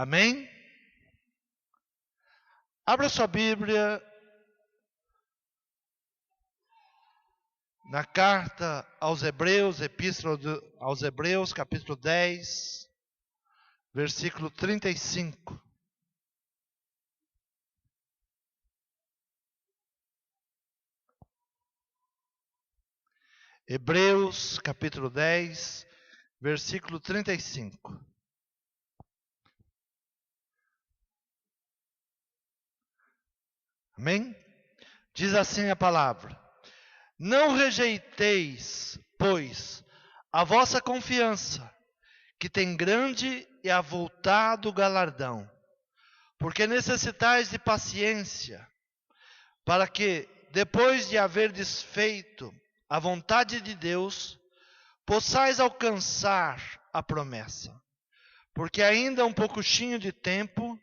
Amém? Abra sua Bíblia na carta aos Hebreus, Epístola aos Hebreus, capítulo 10, versículo 35. Hebreus, capítulo 10, versículo 35. Amém? Diz assim a palavra: Não rejeiteis, pois, a vossa confiança, que tem grande e avultado galardão, porque necessitais de paciência, para que, depois de haver desfeito a vontade de Deus, possais alcançar a promessa. Porque ainda um pouquinho de tempo,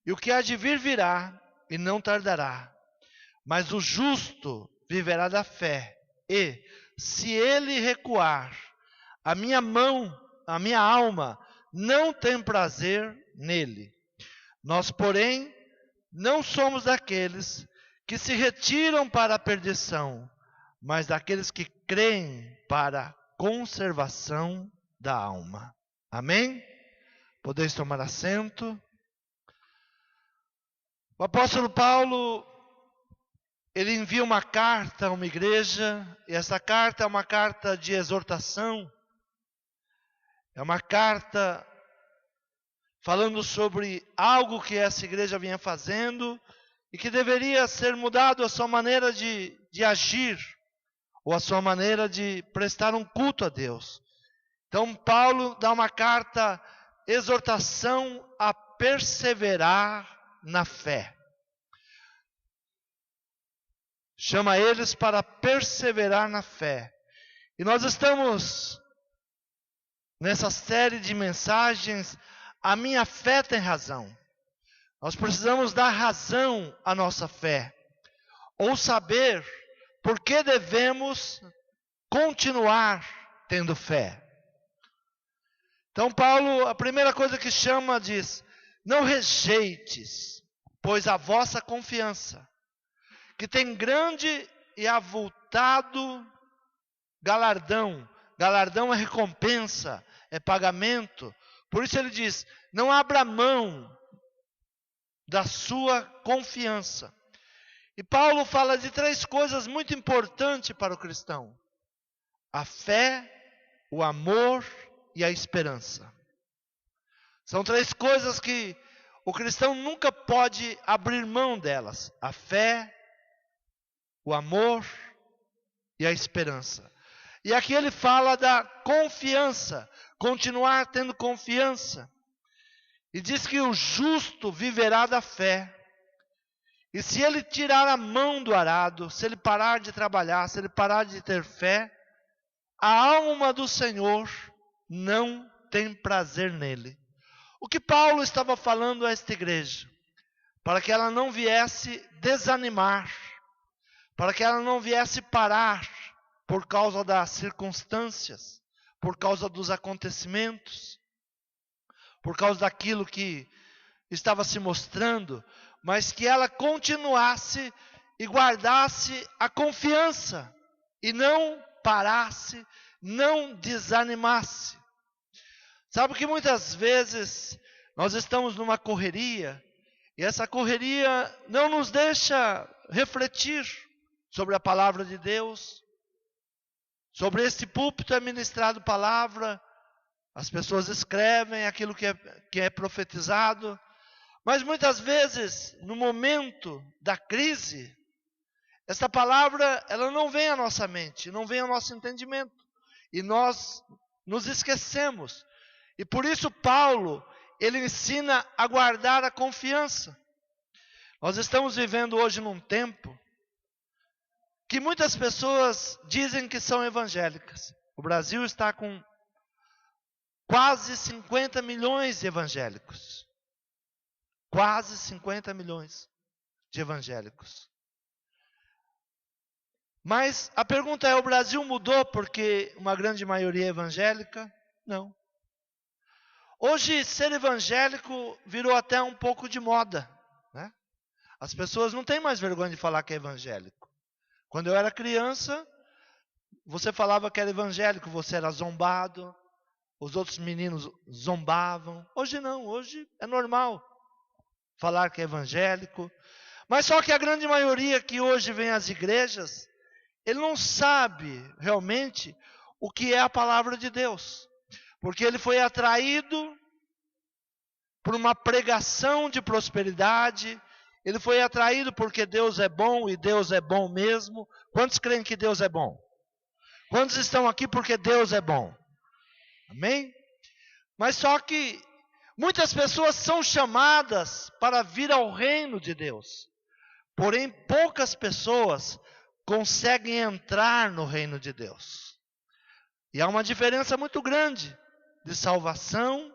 e o que há de vir virá, e não tardará. Mas o justo viverá da fé, e, se ele recuar, a minha alma não tem prazer nele. Nós, porém, não somos daqueles que se retiram para a perdição, mas daqueles que creem para a conservação da alma. Amém? Podeis tomar assento. O apóstolo Paulo, ele envia uma carta a uma igreja, e essa carta é uma carta de exortação, é uma carta falando sobre algo que essa igreja vinha fazendo, e que deveria ser mudado a sua maneira de agir, ou a sua maneira de prestar um culto a Deus. Então Paulo dá uma carta, exortação a perseverar na fé. Chama eles para perseverar na fé. E nós estamos nessa série de mensagens, A Minha Fé Tem Razão. Nós precisamos dar razão à nossa fé, ou saber por que devemos continuar tendo fé. Então Paulo, a primeira coisa que chama, diz: não rejeites, pois a vossa confiança, que tem grande e avultado galardão. Galardão é recompensa, é pagamento. Por isso ele diz: não abra mão da sua confiança. E Paulo fala de três coisas muito importantes para o cristão: a fé, o amor e a esperança. São três coisas que o cristão nunca pode abrir mão delas: a fé, o amor e a esperança. E aqui ele fala da confiança, continuar tendo confiança. E diz que o justo viverá da fé. E se ele tirar a mão do arado, se ele parar de trabalhar, se ele parar de ter fé, a alma do Senhor não tem prazer nele. O que Paulo estava falando a esta igreja? Para que ela não viesse desanimar, para que ela não viesse parar por causa das circunstâncias, por causa dos acontecimentos, por causa daquilo que estava se mostrando, mas que ela continuasse e guardasse a confiança, e não parasse, não desanimasse. Sabe que muitas vezes nós estamos numa correria, e essa correria não nos deixa refletir sobre a palavra de Deus. Sobre este púlpito é ministrado palavra, as pessoas escrevem aquilo que é profetizado, mas muitas vezes, no momento da crise, esta palavra ela não vem à nossa mente, não vem ao nosso entendimento, e nós nos esquecemos. E por isso Paulo, ele ensina a guardar a confiança. Nós estamos vivendo hoje num tempo que muitas pessoas dizem que são evangélicas. O Brasil está com quase 50 milhões de evangélicos. Quase 50 milhões de evangélicos. Mas a pergunta é: o Brasil mudou porque uma grande maioria é evangélica? Não. Hoje, ser evangélico virou até um pouco de moda, né? As pessoas não têm mais vergonha de falar que é evangélico. Quando eu era criança, você falava que era evangélico, você era zombado, os outros meninos zombavam. Hoje não, hoje é normal falar que é evangélico. Mas só que a grande maioria que hoje vem às igrejas, ele não sabe realmente o que é a palavra de Deus. Porque ele foi atraído por uma pregação de prosperidade. Ele foi atraído porque Deus é bom e Deus é bom mesmo. Quantos creem que Deus é bom? Quantos estão aqui porque Deus é bom? Amém? Mas só que muitas pessoas são chamadas para vir ao reino de Deus. Porém, poucas pessoas conseguem entrar no reino de Deus. E há uma diferença muito grande de salvação.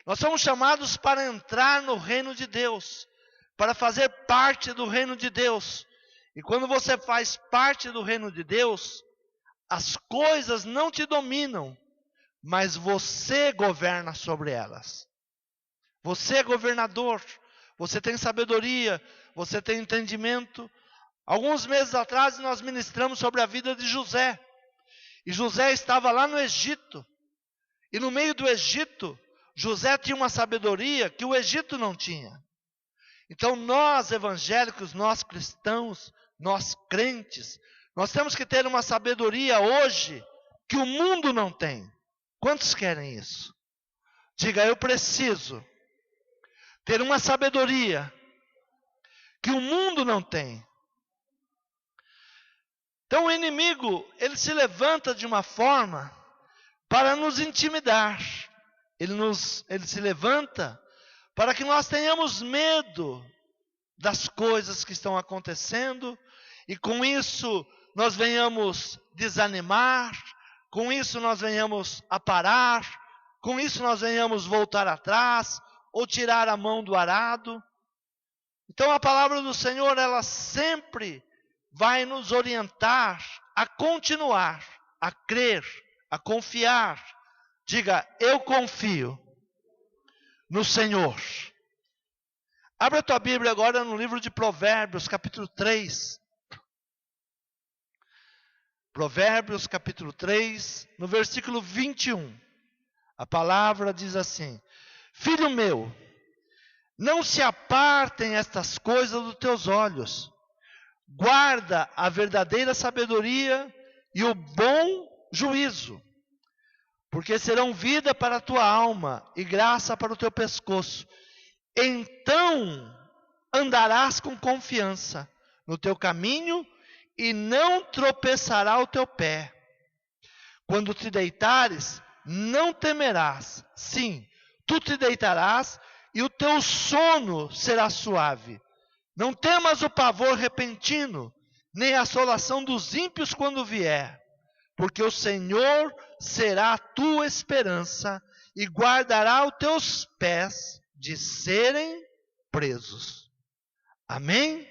Nós somos chamados para entrar no reino de Deus, para fazer parte do reino de Deus. E quando você faz parte do reino de Deus, as coisas não te dominam, mas você governa sobre elas. Você é governador, você tem sabedoria, você tem entendimento. Alguns meses atrás nós ministramos sobre a vida de José. E José estava lá no Egito. E no meio do Egito, José tinha uma sabedoria que o Egito não tinha. Então nós evangélicos, nós cristãos, nós crentes, nós temos que ter uma sabedoria hoje que o mundo não tem. Quantos querem isso? Diga, eu preciso ter uma sabedoria que o mundo não tem. Então o inimigo, ele se levanta de uma forma para nos intimidar. Ele se levanta para que nós tenhamos medo das coisas que estão acontecendo, e com isso nós venhamos desanimar, com isso nós venhamos a parar, com isso nós venhamos voltar atrás, ou tirar a mão do arado. Então a palavra do Senhor, ela sempre vai nos orientar a continuar, a crer, a confiar. Diga, eu confio no Senhor. Abra a tua Bíblia agora no livro de Provérbios, capítulo 3. Provérbios, capítulo 3, no versículo 21. A palavra diz assim: Filho meu, não se apartem estas coisas dos teus olhos. Guarda a verdadeira sabedoria e o bom juízo, porque serão vida para a tua alma e graça para o teu pescoço. Então andarás com confiança no teu caminho e não tropeçará o teu pé. Quando te deitares, não temerás. Sim, tu te deitarás e o teu sono será suave. Não temas o pavor repentino, nem a assolação dos ímpios quando vier, porque o Senhor será a tua esperança e guardará os teus pés de serem presos. Amém?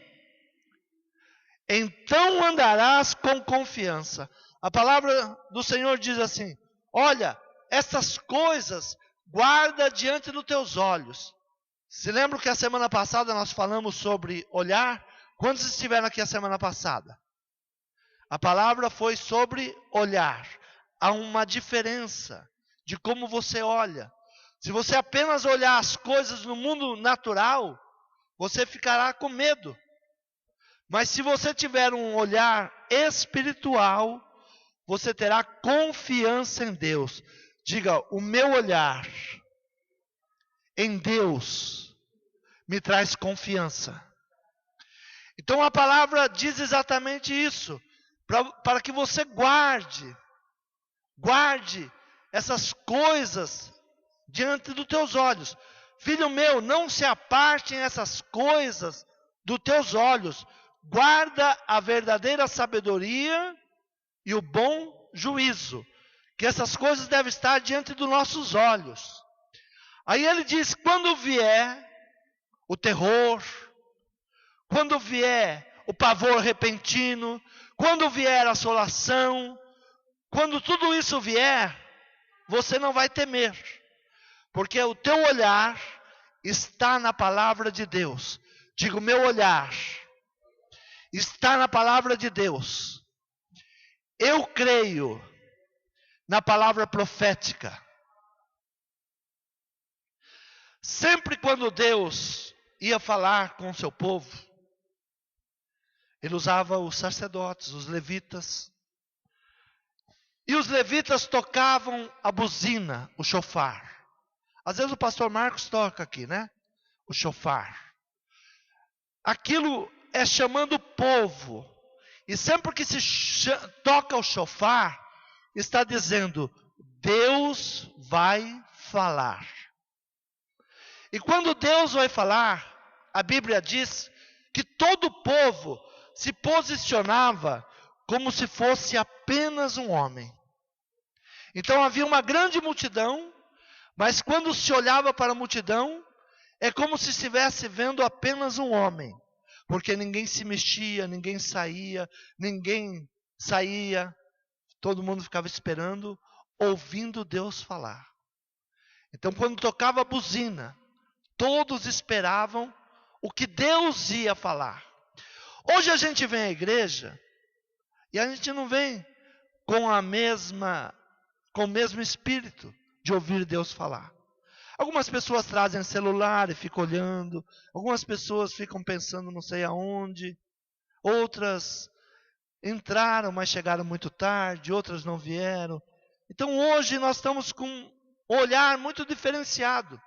Então andarás com confiança. A palavra do Senhor diz assim: olha, essas coisas guarda diante dos teus olhos. Se lembra que a semana passada nós falamos sobre olhar? Quantos estiveram aqui a semana passada? A palavra foi sobre olhar. Há uma diferença de como você olha. Se você apenas olhar as coisas no mundo natural, você ficará com medo. Mas se você tiver um olhar espiritual, você terá confiança em Deus. Diga, o meu olhar em Deus me traz confiança. Então a palavra diz exatamente isso, para que você guarde essas coisas diante dos teus olhos. Filho meu, não se apartem essas coisas dos teus olhos. Guarda a verdadeira sabedoria e o bom juízo, que essas coisas devem estar diante dos nossos olhos. Aí ele diz, quando vier o terror, quando vier o pavor repentino, quando vier a assolação, quando tudo isso vier, você não vai temer, porque o teu olhar está na palavra de Deus. Digo, meu olhar está na palavra de Deus. Eu creio na palavra profética. Sempre quando Deus ia falar com o seu povo, Ele usava os sacerdotes, os levitas. E os levitas tocavam a buzina, o shofar. Às vezes o pastor Marcos toca aqui, né? O shofar. Aquilo é chamando o povo. E sempre que se toca o shofar, está dizendo, Deus vai falar. E quando Deus vai falar, a Bíblia diz que todo o povo se posicionava como se fosse apenas um homem. Então havia uma grande multidão, mas quando se olhava para a multidão, é como se estivesse vendo apenas um homem. Porque ninguém se mexia, ninguém saía, todo mundo ficava esperando, ouvindo Deus falar. Então quando tocava a buzina, todos esperavam o que Deus ia falar. Hoje a gente vem à igreja e a gente não vem com o mesmo espírito de ouvir Deus falar. Algumas pessoas trazem celular e ficam olhando, algumas pessoas ficam pensando não sei aonde, outras entraram, mas chegaram muito tarde, outras não vieram. Então hoje nós estamos com um olhar muito diferenciado.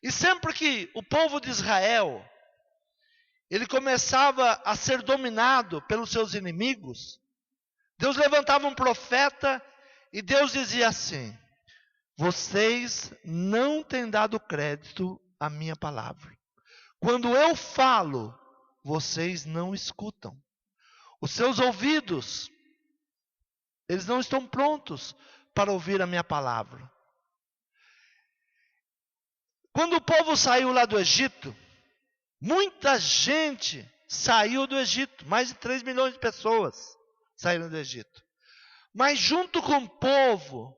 E sempre que o povo de Israel, ele começava a ser dominado pelos seus inimigos, Deus levantava um profeta e Deus dizia assim, vocês não têm dado crédito à minha palavra. Quando eu falo, vocês não escutam. Os seus ouvidos, eles não estão prontos para ouvir a minha palavra. Quando o povo saiu lá do Egito, muita gente saiu do Egito. Mais de 3 milhões de pessoas saíram do Egito. Mas junto com o povo,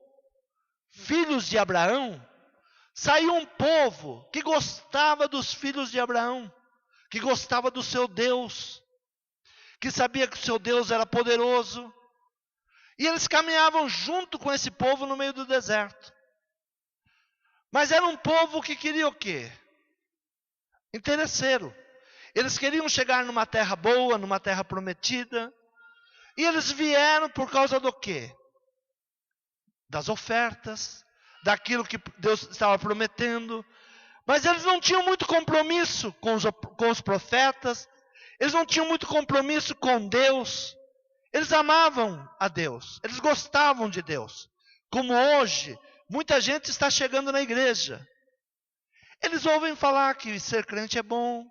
filhos de Abraão, saiu um povo que gostava dos filhos de Abraão, que gostava do seu Deus, que sabia que o seu Deus era poderoso. E eles caminhavam junto com esse povo no meio do deserto. Mas era um povo que queria o quê? Interesseiro. Eles queriam chegar numa terra boa, numa terra prometida. E eles vieram por causa do quê? Das ofertas, daquilo que Deus estava prometendo. Mas eles não tinham muito compromisso com os profetas. Eles não tinham muito compromisso com Deus. Eles amavam a Deus. Eles gostavam de Deus. Como hoje, muita gente está chegando na igreja. Eles ouvem falar que ser crente é bom,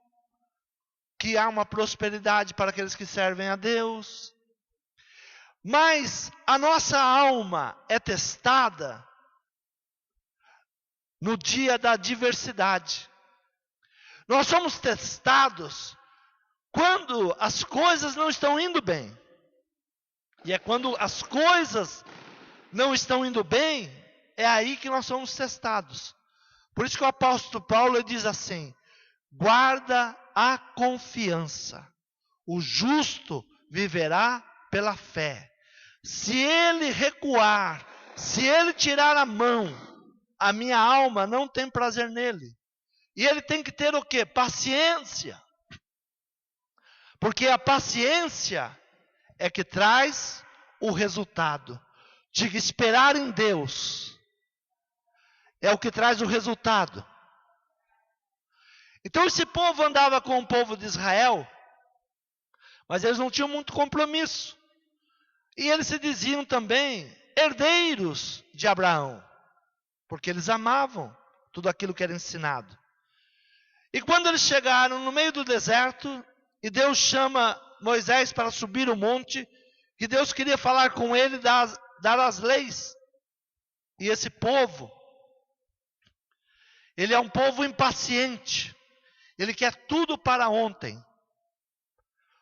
que há uma prosperidade para aqueles que servem a Deus. Mas a nossa alma é testada no dia da adversidade. Nós somos testados quando as coisas não estão indo bem. E é quando as coisas não estão indo bem, é aí que nós somos testados. Por isso que o apóstolo Paulo diz assim, guarda a confiança. O justo viverá pela fé. Se ele recuar, se ele tirar a mão, a minha alma não tem prazer nele. E ele tem que ter o quê? Paciência. Porque a paciência é que traz o resultado. Diga, esperar em Deus é o que traz o resultado. Então esse povo andava com o povo de Israel, mas eles não tinham muito compromisso. E eles se diziam também herdeiros de Abraão, porque eles amavam tudo aquilo que era ensinado. E quando eles chegaram no meio do deserto, e Deus chama Moisés para subir o monte, que Deus queria falar com ele, dar as leis. E esse povo, ele é um povo impaciente. Ele quer tudo para ontem.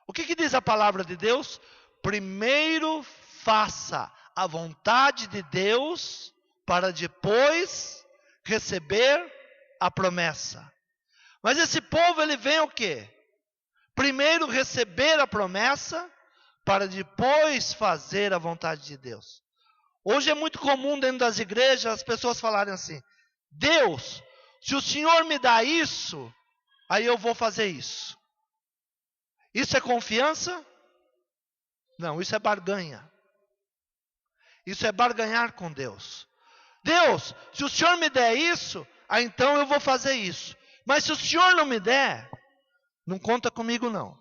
O que diz a palavra de Deus? Primeiro faça a vontade de Deus para depois receber a promessa. Mas esse povo, ele vem o quê? Primeiro receber a promessa, para depois fazer a vontade de Deus. Hoje é muito comum dentro das igrejas as pessoas falarem assim: Deus, se o Senhor me dá isso, aí eu vou fazer isso. Isso é confiança? Não, isso é barganha. Isso é barganhar com Deus. Deus, se o Senhor me der isso, aí então eu vou fazer isso. Mas se o Senhor não me der, não conta comigo não.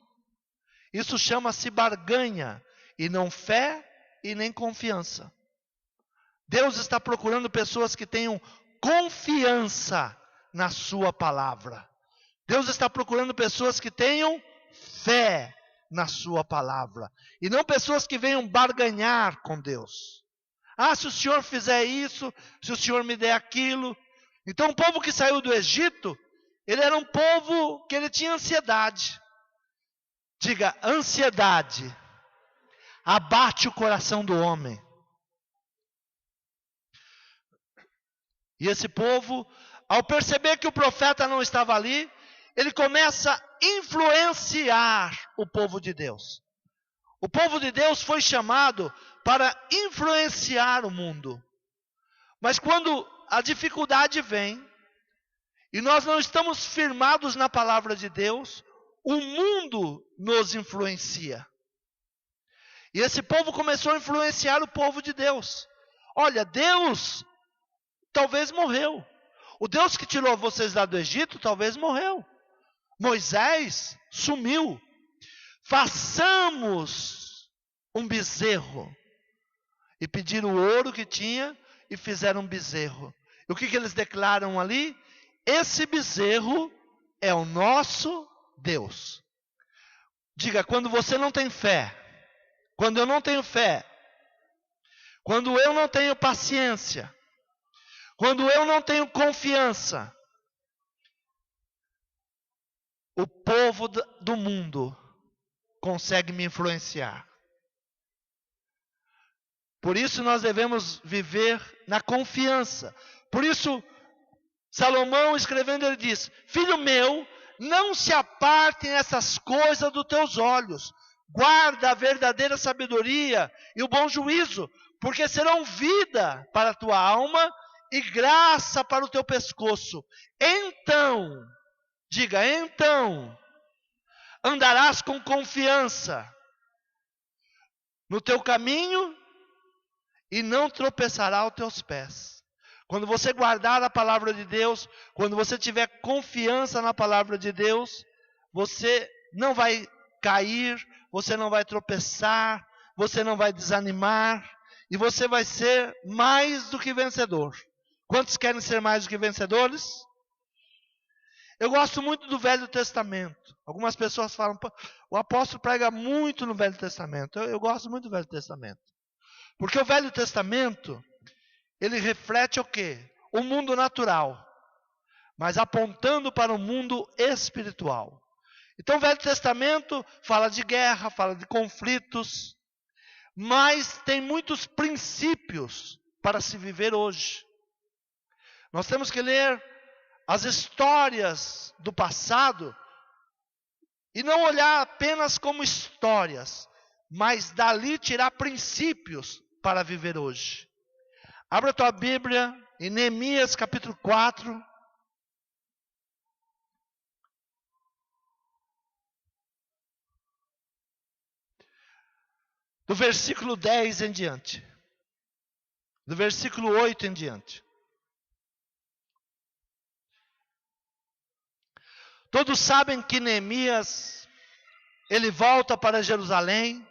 Isso chama-se barganha, e não fé e nem confiança. Deus está procurando pessoas que tenham confiança na sua palavra. Deus está procurando pessoas que tenham fé na sua palavra. E não pessoas que venham barganhar com Deus. Ah, se o Senhor fizer isso, se o Senhor me der aquilo. Então o povo que saiu do Egito, ele era um povo que ele tinha ansiedade. Diga, ansiedade abate o coração do homem. E esse povo, ao perceber que o profeta não estava ali, ele começa a influenciar o povo de Deus. O povo de Deus foi chamado para influenciar o mundo. Mas quando a dificuldade vem, e nós não estamos firmados na palavra de Deus, o mundo nos influencia. E esse povo começou a influenciar o povo de Deus. Olha, Deus talvez morreu. O Deus que tirou vocês lá do Egito talvez morreu. Moisés sumiu. Façamos um bezerro. E pediram o ouro que tinha e fizeram um bezerro. E o que eles declaram ali? Esse bezerro é o nosso Deus. Diga, quando você não tem fé, quando eu não tenho fé, quando eu não tenho paciência, quando eu não tenho confiança, o povo do mundo consegue me influenciar. Por isso nós devemos viver na confiança. Por isso, Salomão escrevendo, ele diz: filho meu, não se apartem essas coisas dos teus olhos. Guarda a verdadeira sabedoria e o bom juízo, porque serão vida para a tua alma e graça para o teu pescoço. Então, diga, então, andarás com confiança no teu caminho e não tropeçará os teus pés. Quando você guardar a palavra de Deus, quando você tiver confiança na palavra de Deus, você não vai cair, você não vai tropeçar, você não vai desanimar, e você vai ser mais do que vencedor. Quantos querem ser mais do que vencedores? Eu gosto muito do Velho Testamento. Algumas pessoas falam, o apóstolo prega muito no Velho Testamento. Eu gosto muito do Velho Testamento. Porque o Velho Testamento, ele reflete o quê? O mundo natural, mas apontando para o mundo espiritual. Então o Velho Testamento fala de guerra, fala de conflitos, mas tem muitos princípios para se viver hoje. Nós temos que ler as histórias do passado e não olhar apenas como histórias, mas dali tirar princípios para viver hoje. Abra a tua Bíblia em Neemias capítulo 4. Do versículo 10 em diante. Do versículo 8 em diante. Todos sabem que Neemias, ele volta para Jerusalém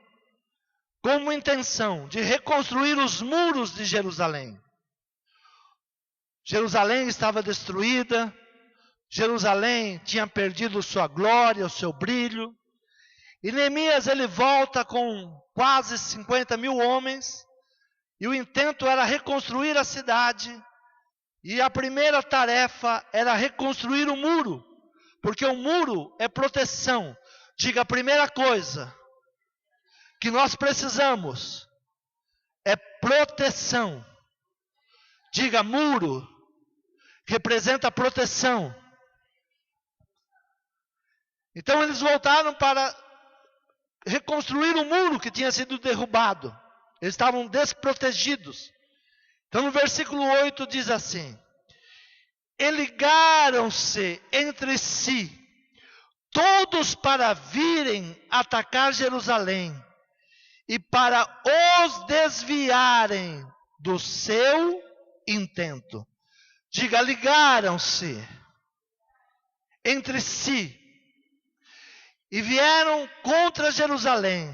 com uma intenção de reconstruir os muros de Jerusalém. Jerusalém estava destruída, Jerusalém tinha perdido sua glória, o seu brilho. E Neemias, ele volta com quase 50 mil homens, e o intento era reconstruir a cidade, e a primeira tarefa era reconstruir o muro, porque o muro é proteção. Diga, a primeira coisa que nós precisamos é proteção. Diga muro. Representa proteção. Então eles voltaram para reconstruir o muro que tinha sido derrubado. Eles estavam desprotegidos. Então no versículo 8 diz assim: e ligaram-se entre si, todos para virem atacar Jerusalém, e para os desviarem do seu intento. Diga, ligaram-se entre si, e vieram contra Jerusalém,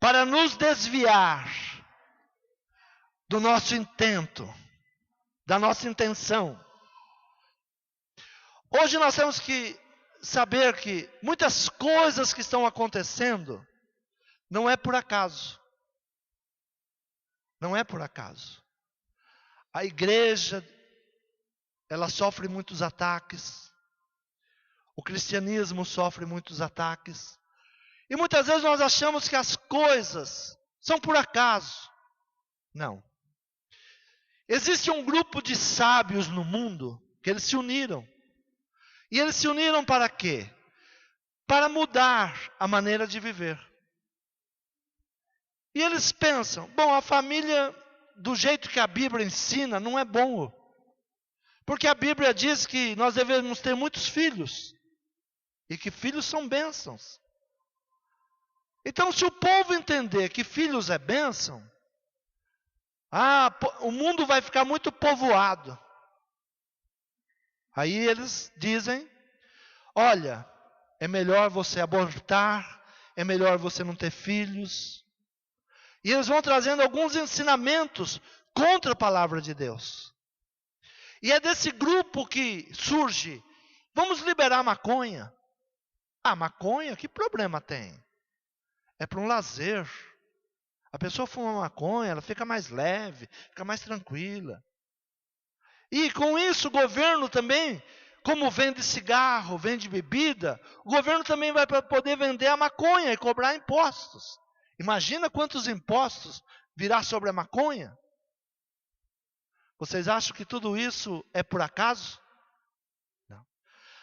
para nos desviar do nosso intento, da nossa intenção. Hoje nós temos que saber que muitas coisas que estão acontecendo não é por acaso. Não é por acaso. A igreja, ela sofre muitos ataques. O cristianismo sofre muitos ataques. E muitas vezes nós achamos que as coisas são por acaso. Não. Existe um grupo de sábios no mundo que eles se uniram. E eles se uniram para quê? Para mudar a maneira de viver. E eles pensam, bom, a família do jeito que a Bíblia ensina não é bom. Porque a Bíblia diz que nós devemos ter muitos filhos. E que filhos são bênçãos. Então, se o povo entender que filhos é bênção, o mundo vai ficar muito povoado. Aí eles dizem, olha, é melhor você abortar, é melhor você não ter filhos. E eles vão trazendo alguns ensinamentos contra a palavra de Deus. E é desse grupo que surge, vamos liberar a maconha. Maconha, que problema tem? É para um lazer. A pessoa fuma maconha, ela fica mais leve, fica mais tranquila. E com isso o governo também, como vende cigarro, vende bebida, o governo também vai poder vender a maconha e cobrar impostos. Imagina quantos impostos virá sobre a maconha. Vocês acham que tudo isso é por acaso? Não.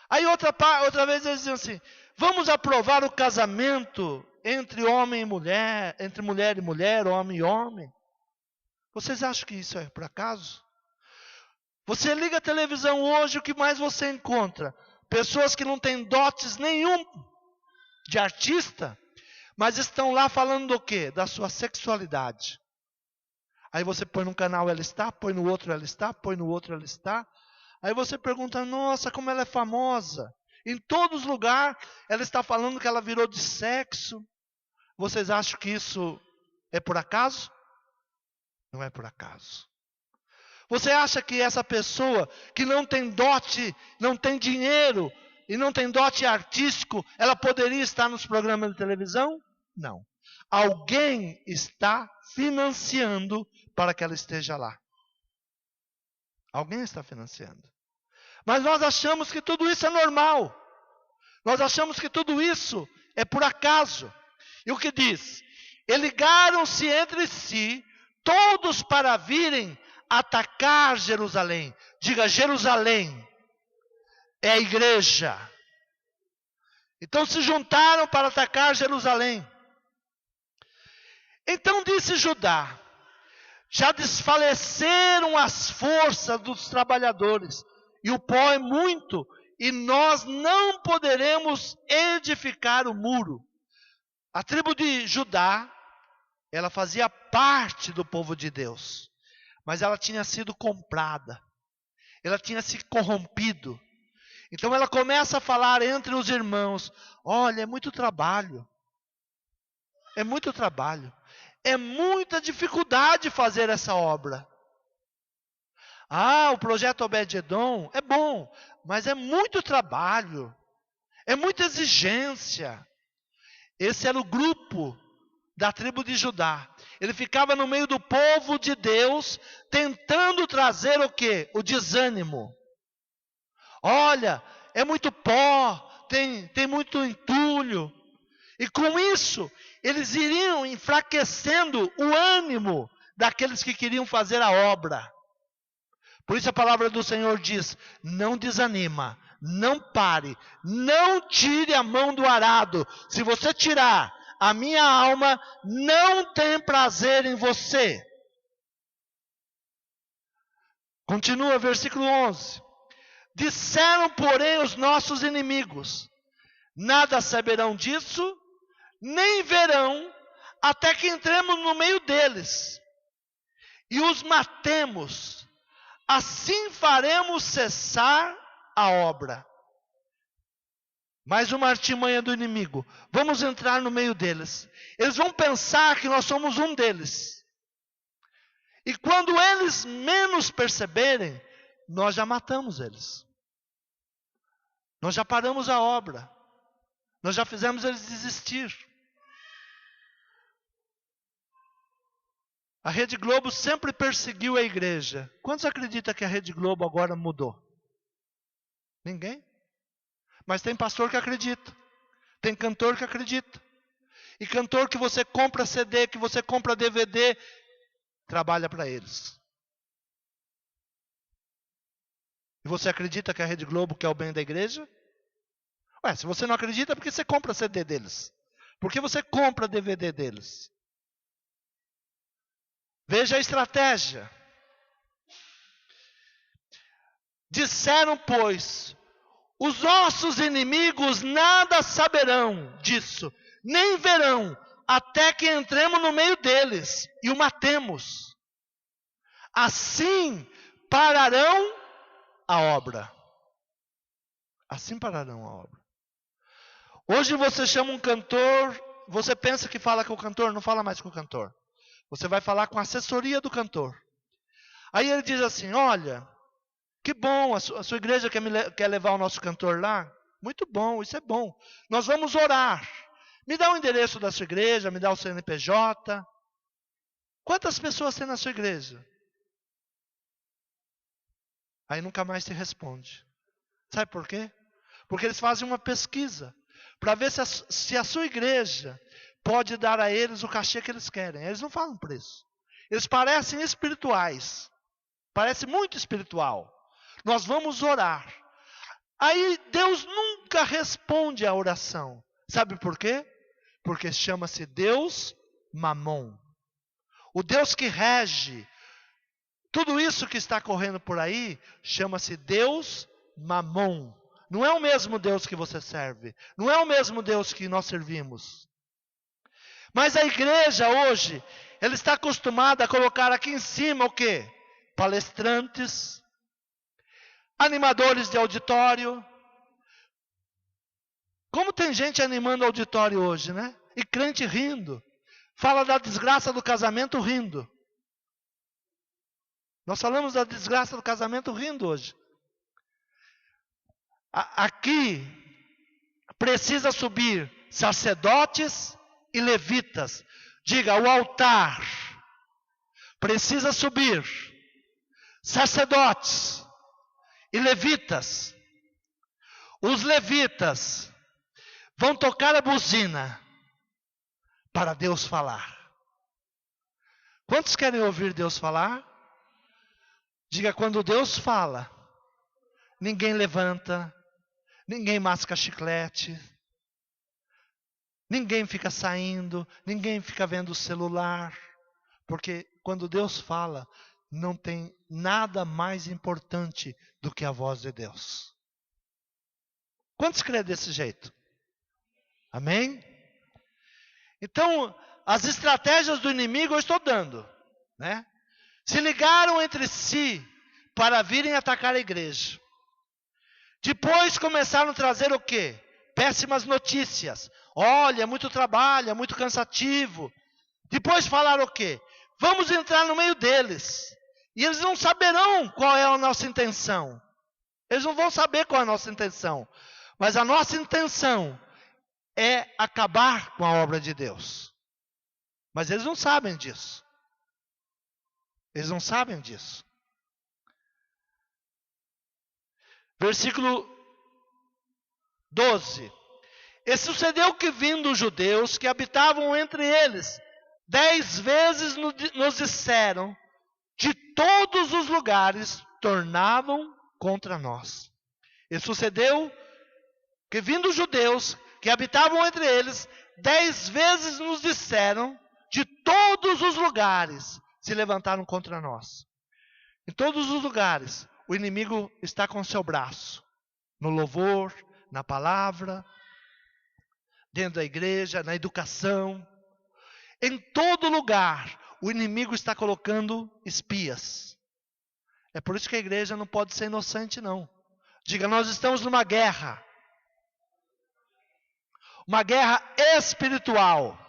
Aí outra vez eles dizem assim, vamos aprovar o casamento entre homem e mulher, entre mulher e mulher, homem e homem. Vocês acham que isso é por acaso? Você liga a televisão hoje, o que mais você encontra? Pessoas que não têm dotes nenhum de artista, mas estão lá falando do quê? Da sua sexualidade. Aí você põe num canal, ela está, põe no outro, ela está, põe no outro, ela está. Aí você pergunta, nossa, como ela é famosa. Em todos os lugares, ela está falando que ela virou de sexo. Vocês acham que isso é por acaso? Não é por acaso. Você acha que essa pessoa que não tem dote, não tem dinheiro e não tem dote artístico, ela poderia estar nos programas de televisão? Não. Alguém está financiando para que ela esteja lá. Alguém está financiando. Mas nós achamos que tudo isso é normal. Nós achamos que tudo isso é por acaso. E o que diz? E ligaram-se entre si, todos para virem atacar Jerusalém. Diga, Jerusalém é a igreja. Então se juntaram para atacar Jerusalém. Então disse Judá, já desfaleceram as forças dos trabalhadores, e o pó é muito, e nós não poderemos edificar o muro. A tribo de Judá, ela fazia parte do povo de Deus, mas ela tinha sido comprada, ela tinha se corrompido. Então ela começa a falar entre os irmãos, olha, é muito trabalho, é muita dificuldade fazer essa obra. O projeto Obed-Edom é bom, mas é muito trabalho, é muita exigência. Esse era o grupo da tribo de Judá. Ele ficava no meio do povo de Deus, tentando trazer o quê? O desânimo. Olha, é muito pó, tem muito entulho. E com isso, eles iriam enfraquecendo o ânimo daqueles que queriam fazer a obra. Por isso a palavra do Senhor diz: não desanima, não pare, não tire a mão do arado. Se você tirar, a minha alma não tem prazer em você. Continua, versículo 11. Disseram, porém, os nossos inimigos: nada saberão disso, nem verão, até que entremos no meio deles e os matemos. Assim faremos cessar a obra. Mais uma artimanha do inimigo. Vamos entrar no meio deles. Eles vão pensar que nós somos um deles. E quando eles menos perceberem, nós já matamos eles. Nós já paramos a obra. Nós já fizemos eles desistir. A Rede Globo sempre perseguiu a igreja. Quantos acreditam que a Rede Globo agora mudou? Ninguém? Mas tem pastor que acredita. Tem cantor que acredita. E cantor que você compra CD, que você compra DVD, trabalha para eles. E você acredita que a Rede Globo quer o bem da igreja? Ué, se você não acredita, por que você compra CD deles? Por que você compra DVD deles? Veja a estratégia. Disseram, pois, os nossos inimigos nada saberão disso, nem verão, até que entremos no meio deles e o matemos. Assim pararão a obra. Assim pararão a obra. Hoje você chama um cantor, você pensa que fala com o cantor, não fala mais com o cantor. Você vai falar com a assessoria do cantor. Aí ele diz assim: olha, que bom, a sua igreja quer levar o nosso cantor lá? Muito bom, isso é bom. Nós vamos orar. Me dá o endereço da sua igreja, me dá o CNPJ. Quantas pessoas tem na sua igreja? Aí nunca mais se responde. Sabe por quê? Porque eles fazem uma pesquisa para ver se a sua igreja pode dar a eles o cachê que eles querem. Eles não falam preço. Eles parecem espirituais. Parece muito espiritual. Nós vamos orar. Aí Deus nunca responde à oração. Sabe por quê? Porque chama-se Deus Mamon. O Deus que rege tudo isso que está correndo por aí, chama-se Deus Mamon. Não é o mesmo Deus que você serve. Não é o mesmo Deus que nós servimos. Mas a igreja hoje, ela está acostumada a colocar aqui em cima o quê? Palestrantes, animadores de auditório. Como tem gente animando auditório hoje, né? E crente rindo. Fala da desgraça do casamento rindo. Nós falamos da desgraça do casamento rindo hoje. Aqui precisa subir sacerdotes e levitas. Diga, o altar precisa subir sacerdotes e levitas. Os levitas vão tocar a buzina para Deus falar. Quantos querem ouvir Deus falar? Diga, quando Deus fala, ninguém levanta, ninguém masca chiclete, ninguém fica saindo, ninguém fica vendo o celular, porque quando Deus fala, não tem nada mais importante do que a voz de Deus. Quantos creem desse jeito? Amém? Então, as estratégias do inimigo eu estou dando, né? Se ligaram entre si para virem atacar a igreja. Depois começaram a trazer o quê? Péssimas notícias. Olha, é muito trabalho, é muito cansativo. Depois falaram o quê? Vamos entrar no meio deles. E eles não saberão qual é a nossa intenção. Eles não vão saber qual é a nossa intenção. Mas a nossa intenção é acabar com a obra de Deus. Mas eles não sabem disso. Eles não sabem disso. Versículo 12. E sucedeu que, vindo os judeus que habitavam entre eles, 10 vezes nos disseram, de todos os lugares tornavam contra nós. E sucedeu que, vindo os judeus que habitavam entre eles, 10 vezes nos disseram, de todos os lugares se levantaram contra nós. Em todos os lugares, o inimigo está com seu braço, no louvor, na palavra, dentro da igreja, na educação. Em todo lugar, o inimigo está colocando espias. É por isso que a igreja não pode ser inocente, não. Diga, nós estamos numa guerra. Uma guerra espiritual.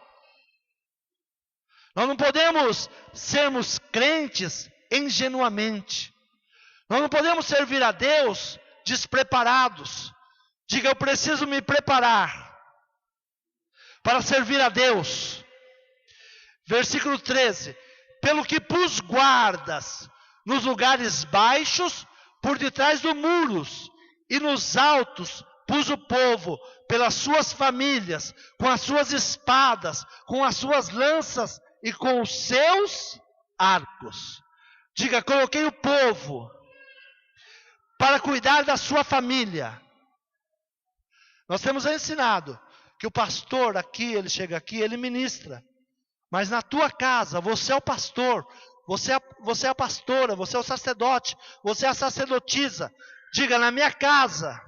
Nós não podemos sermos crentes ingenuamente. Nós não podemos servir a Deus despreparados. Diga, eu preciso me preparar para servir a Deus. Versículo 13. Pelo que pus guardas nos lugares baixos, por detrás dos muros, e nos altos pus o povo, pelas suas famílias, com as suas espadas, com as suas lanças e com os seus arcos. Diga, coloquei o povo para cuidar da sua família. Nós temos ensinado que o pastor aqui, ele chega aqui, ele ministra. Mas na tua casa, você é o pastor, você é a pastora, você é o sacerdote, você é a sacerdotisa. Diga, na minha casa,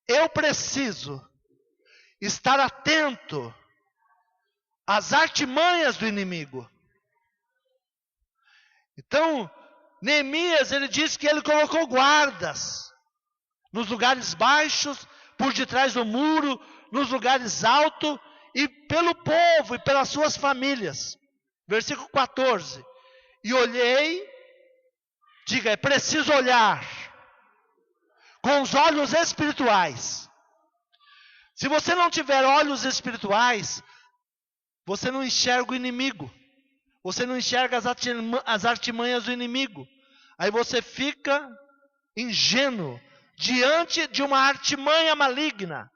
eu preciso estar atento às artimanhas do inimigo. Então, Neemias, ele diz que ele colocou guardas nos lugares baixos, por detrás do muro, nos lugares altos, e pelo povo e pelas suas famílias. Versículo 14. E olhei, diga, é preciso olhar com os olhos espirituais. Se você não tiver olhos espirituais, você não enxerga o inimigo. Você não enxerga as artimanhas do inimigo. Aí você fica ingênuo diante de uma artimanha maligna.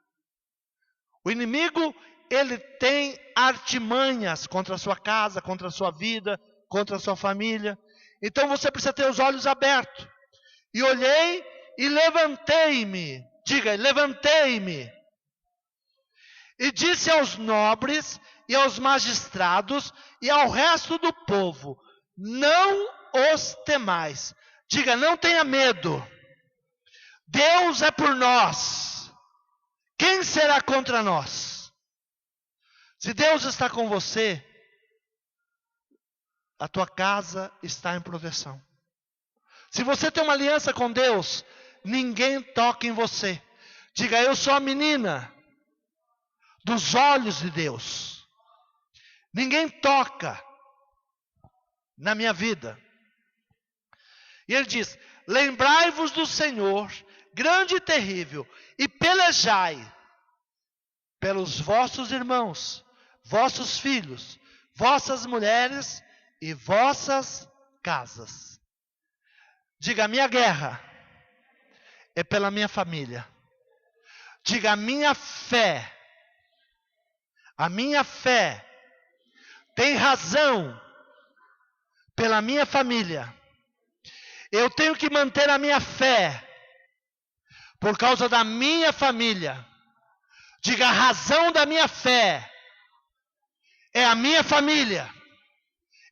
O inimigo, ele tem artimanhas contra a sua casa, contra a sua vida, contra a sua família. Então você precisa ter os olhos abertos. E olhei e levantei-me. Diga, levantei-me. E disse aos nobres e aos magistrados e ao resto do povo: não os temais. Diga, não tenha medo. Deus é por nós. Quem será contra nós? Se Deus está com você, a tua casa está em proteção. Se você tem uma aliança com Deus, ninguém toca em você. Diga, eu sou a menina dos olhos de Deus. Ninguém toca na minha vida. E ele diz: lembrai-vos do Senhor, grande e terrível, e pelejai pelos vossos irmãos, vossos filhos, vossas mulheres e vossas casas. Diga, a minha guerra é pela minha família. Diga, a minha fé tem razão pela minha família. Eu tenho que manter a minha fé por causa da minha família. Diga, a razão da minha fé é a minha família,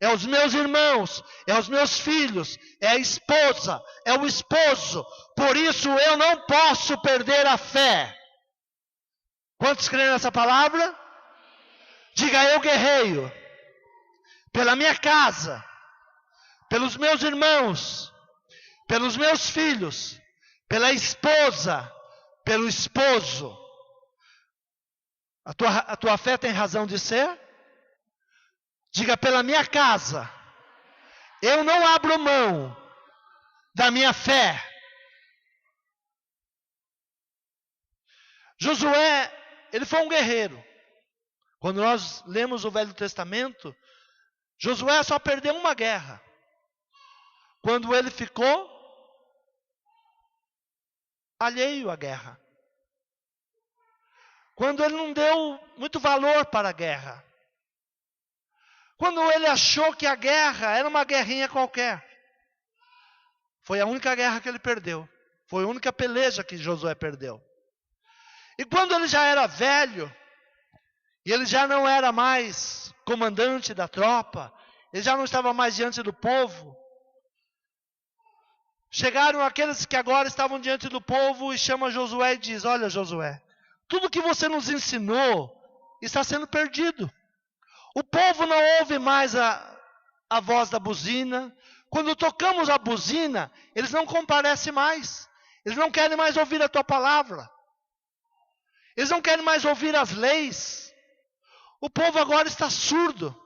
é os meus irmãos, é os meus filhos, é a esposa, é o esposo. Por isso eu não posso perder a fé. Quantos creem nessa palavra? Diga, eu guerreio pela minha casa, pelos meus irmãos, pelos meus filhos, pela esposa, pelo esposo. A tua fé tem razão de ser? Diga, pela minha casa, eu não abro mão da minha fé. Josué, ele foi um guerreiro. Quando nós lemos o Velho Testamento, Josué só perdeu uma guerra. Quando ele ficou alheio à guerra. Quando ele não deu muito valor para a guerra. Quando ele achou que a guerra era uma guerrinha qualquer. Foi a única guerra que ele perdeu. Foi a única peleja que Josué perdeu. E quando ele já era velho, e ele já não era mais comandante da tropa, ele já não estava mais diante do povo, chegaram aqueles que agora estavam diante do povo e chama Josué e diz: olha, Josué, tudo que você nos ensinou está sendo perdido. O povo não ouve mais a voz da buzina. Quando tocamos a buzina, eles não comparecem mais. Eles não querem mais ouvir a tua palavra. Eles não querem mais ouvir as leis. O povo agora está surdo.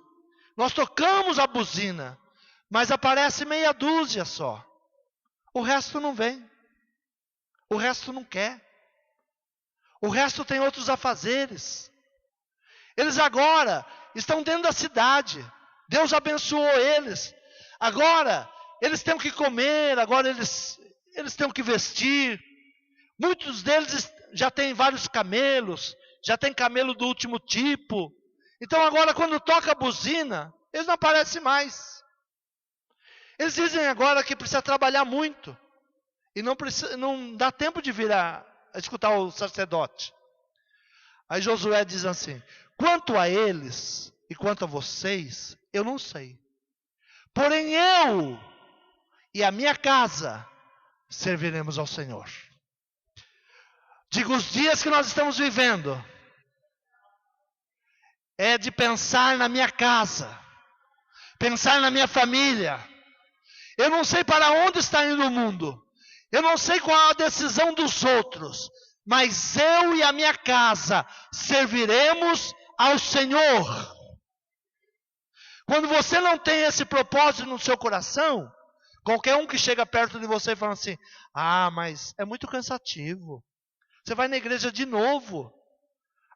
Nós tocamos a buzina, mas aparece meia dúzia só. O resto não vem. O resto não quer. O resto tem outros afazeres. Eles agora estão dentro da cidade. Deus abençoou eles. Agora, eles têm que comer, agora eles têm que vestir. Muitos deles já têm vários camelos, já tem camelo do último tipo. Então agora quando toca a buzina, eles não aparecem mais. Eles dizem agora que precisa trabalhar muito. E não dá tempo de vir a escutar o sacerdote. Aí Josué diz assim: quanto a eles e quanto a vocês, eu não sei. Porém eu e a minha casa serviremos ao Senhor. Digo, os dias que nós estamos vivendo é de pensar na minha casa, pensar na minha família. Eu não sei para onde está indo o mundo. Eu não sei qual a decisão dos outros. Mas eu e a minha casa serviremos ao Senhor. Quando você não tem esse propósito no seu coração, qualquer um que chega perto de você e fala assim: ah, mas é muito cansativo. Você vai na igreja de novo.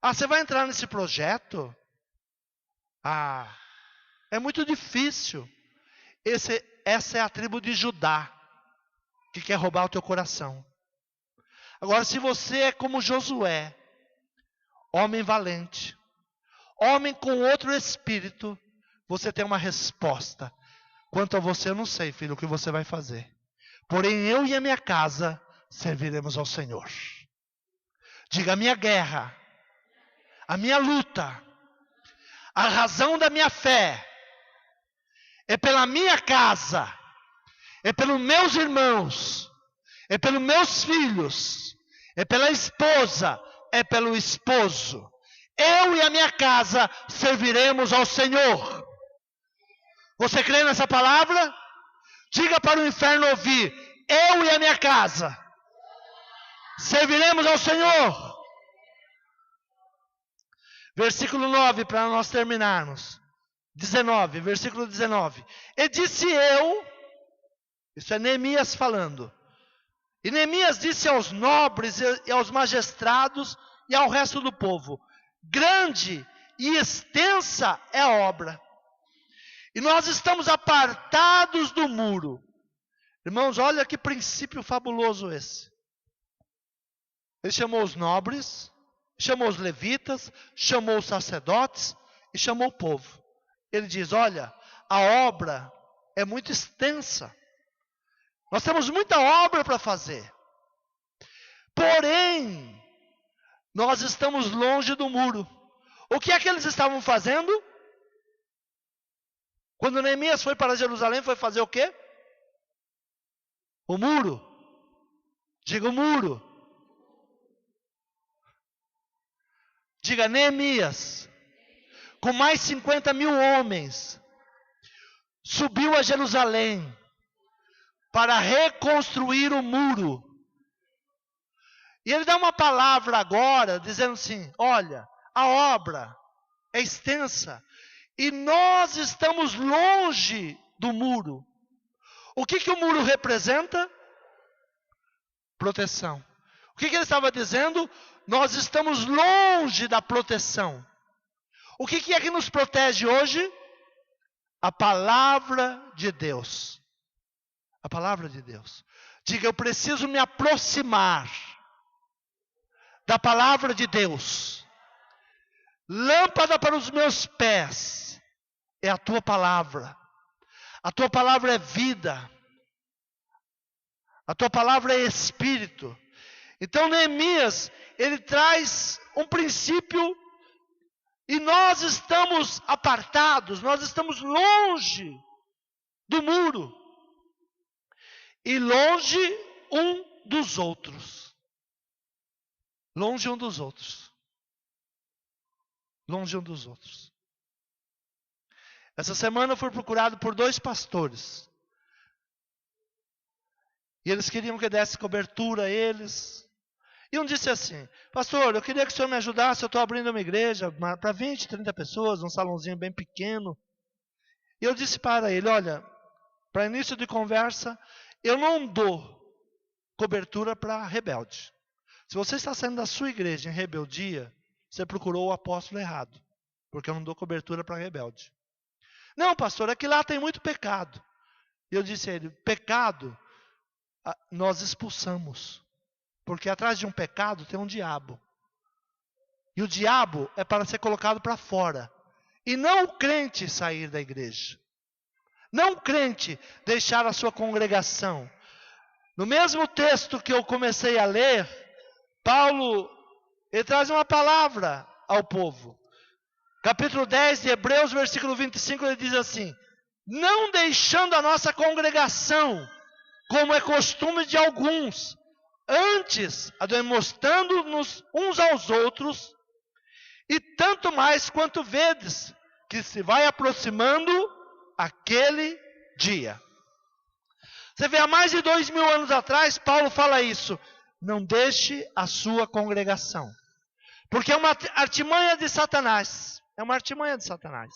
Ah, você vai entrar nesse projeto? Ah, é muito difícil. Essa é a tribo de Judá, que quer roubar o teu coração. Agora, se você é como Josué, homem valente, homem com outro espírito, você tem uma resposta. Quanto a você, eu não sei, filho, o que você vai fazer. Porém, eu e a minha casa serviremos ao Senhor. Diga: a minha guerra, a minha luta, a razão da minha fé é pela minha casa, é pelos meus irmãos, é pelos meus filhos, é pela esposa, é pelo esposo. Eu e a minha casa serviremos ao Senhor. Você crê nessa palavra? Diga para o inferno ouvir: eu e a minha casa serviremos ao Senhor. Versículo 9, para nós terminarmos. 19, versículo 19. E disse eu, isso é Neemias falando. E Neemias disse aos nobres e aos magistrados e ao resto do povo: grande e extensa é a obra, e nós estamos apartados do muro. Irmãos, olha que princípio fabuloso esse. Ele chamou os nobres, chamou os levitas, chamou os sacerdotes e chamou o povo. Ele diz: olha, a obra é muito extensa. Nós temos muita obra para fazer. Porém, nós estamos longe do muro. O que é que eles estavam fazendo? Quando Neemias foi para Jerusalém, foi fazer o quê? O muro. Diga o muro. Diga: Neemias, com mais 50.000 homens, subiu a Jerusalém para reconstruir o muro. E ele dá uma palavra agora, dizendo assim: olha, a obra é extensa e nós estamos longe do muro. O que o muro representa? Proteção. O que ele estava dizendo? Nós estamos longe da proteção. O que é que nos protege hoje? A palavra de Deus. A palavra de Deus. Diga: eu preciso me aproximar da palavra de Deus. Lâmpada para os meus pés é a tua palavra. A tua palavra é vida. A tua palavra é espírito. Então Neemias, ele traz um princípio, e nós estamos apartados, nós estamos longe do muro, e longe um dos outros. Longe um dos outros. Longe um dos outros. Essa semana eu fui procurado por 2 pastores. E eles queriam que eu desse cobertura a eles. E um disse assim: pastor, eu queria que o senhor me ajudasse, eu estou abrindo uma igreja para 20, 30 pessoas, um salãozinho bem pequeno. E eu disse para ele: olha, para início de conversa, eu não dou cobertura para rebelde. Se você está saindo da sua igreja em rebeldia, você procurou o apóstolo errado, porque eu não dou cobertura para rebelde. Não, pastor, é que lá tem muito pecado. E eu disse a ele: pecado nós expulsamos, porque atrás de um pecado tem um diabo. E o diabo é para ser colocado para fora, e não o crente sair da igreja. Não o crente deixar a sua congregação. No mesmo texto que eu comecei a ler, Paulo, ele traz uma palavra ao povo. Capítulo 10 de Hebreus, versículo 25, ele diz assim: não deixando a nossa congregação, como é costume de alguns, antes demonstrando-nos uns aos outros, e tanto mais quanto vedes que se vai aproximando aquele dia. Você vê, há mais de 2000 anos atrás, Paulo fala isso: não deixe a sua congregação, porque é uma artimanha de Satanás. É uma artimanha de Satanás.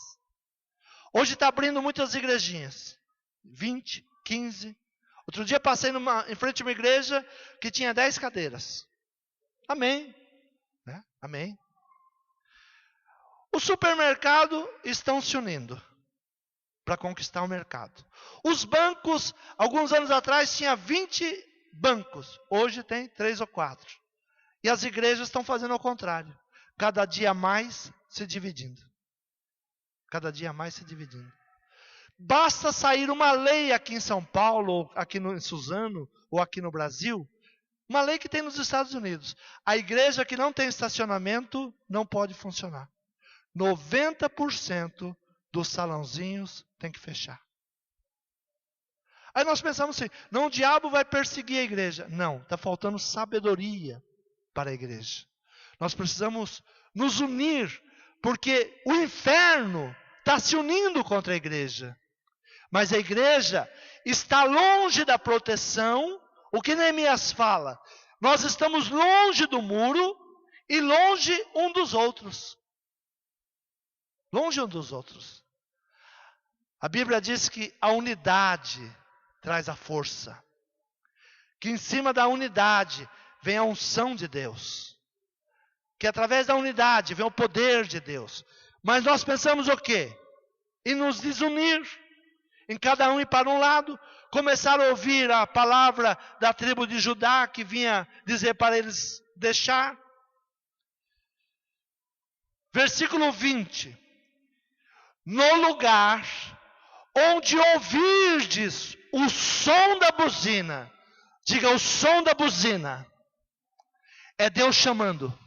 Hoje está abrindo muitas igrejinhas, 20, 15. Outro dia passei em frente a uma igreja que tinha 10 cadeiras. Amém. Né? Amém. Os supermercados estão se unindo para conquistar o mercado. Os bancos, alguns anos atrás, tinha 20 bancos. Hoje tem 3 ou 4. E as igrejas estão fazendo ao contrário. Cada dia mais se dividindo. Cada dia mais se dividindo. Basta sair uma lei aqui em São Paulo, ou aqui em Suzano, ou aqui no Brasil, uma lei que tem nos Estados Unidos. A igreja que não tem estacionamento não pode funcionar. 90% dos salãozinhos tem que fechar. Aí nós pensamos assim: não, o diabo vai perseguir a igreja. Não, está faltando sabedoria para a igreja. Nós precisamos nos unir, porque o inferno está se unindo contra a igreja. Mas a igreja está longe da proteção. O que Neemias fala? Nós estamos longe do muro e longe um dos outros. Longe um dos outros. A Bíblia diz que a unidade traz a força. Que em cima da unidade vem a unção de Deus. Que através da unidade vem o poder de Deus. Mas nós pensamos o quê? Em nos desunir. Em cada um ir para um lado. Começar a ouvir a palavra da tribo de Judá, que vinha dizer para eles deixar. Versículo 20. No lugar onde ouvirdes o som da buzina, diga: o som da buzina é Deus chamando.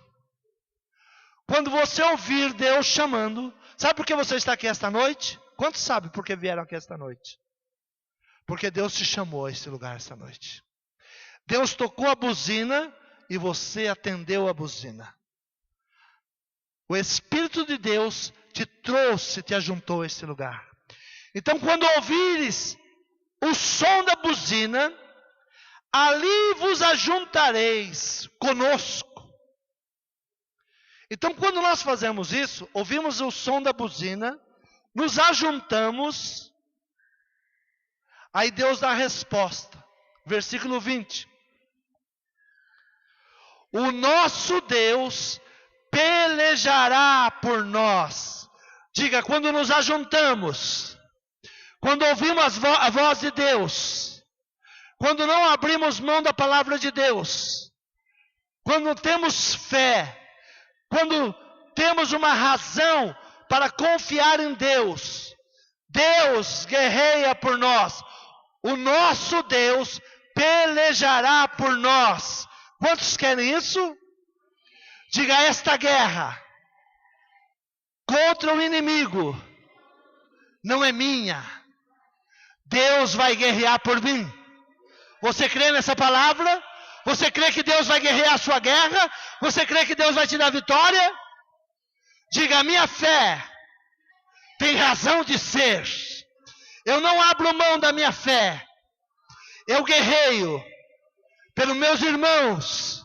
Quando você ouvir Deus chamando, sabe por que você está aqui esta noite? Quantos sabem por que vieram aqui esta noite? Porque Deus te chamou a esse lugar esta noite. Deus tocou a buzina e você atendeu a buzina. O Espírito de Deus te trouxe, te ajuntou a esse lugar. Então, quando ouvires o som da buzina, ali vos ajuntareis conosco. Então, quando nós fazemos isso, ouvimos o som da buzina, nos ajuntamos, aí Deus dá a resposta. Versículo 20. O nosso Deus pelejará por nós. Diga: quando nos ajuntamos, quando ouvimos a voz de Deus, quando não abrimos mão da palavra de Deus, quando temos fé, quando temos uma razão para confiar em Deus, Deus guerreia por nós. O nosso Deus pelejará por nós. Quantos querem isso? Diga: esta guerra contra o inimigo não é minha. Deus vai guerrear por mim. Você crê nessa palavra? Você crê que Deus vai guerrear a sua guerra? Você crê que Deus vai te dar vitória? Diga: minha fé tem razão de ser. Eu não abro mão da minha fé. Eu guerreio pelos meus irmãos,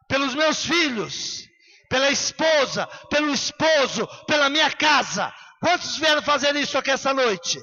pelos meus filhos, pela esposa, pelo esposo, pela minha casa. Quantos vieram fazer isso aqui essa noite?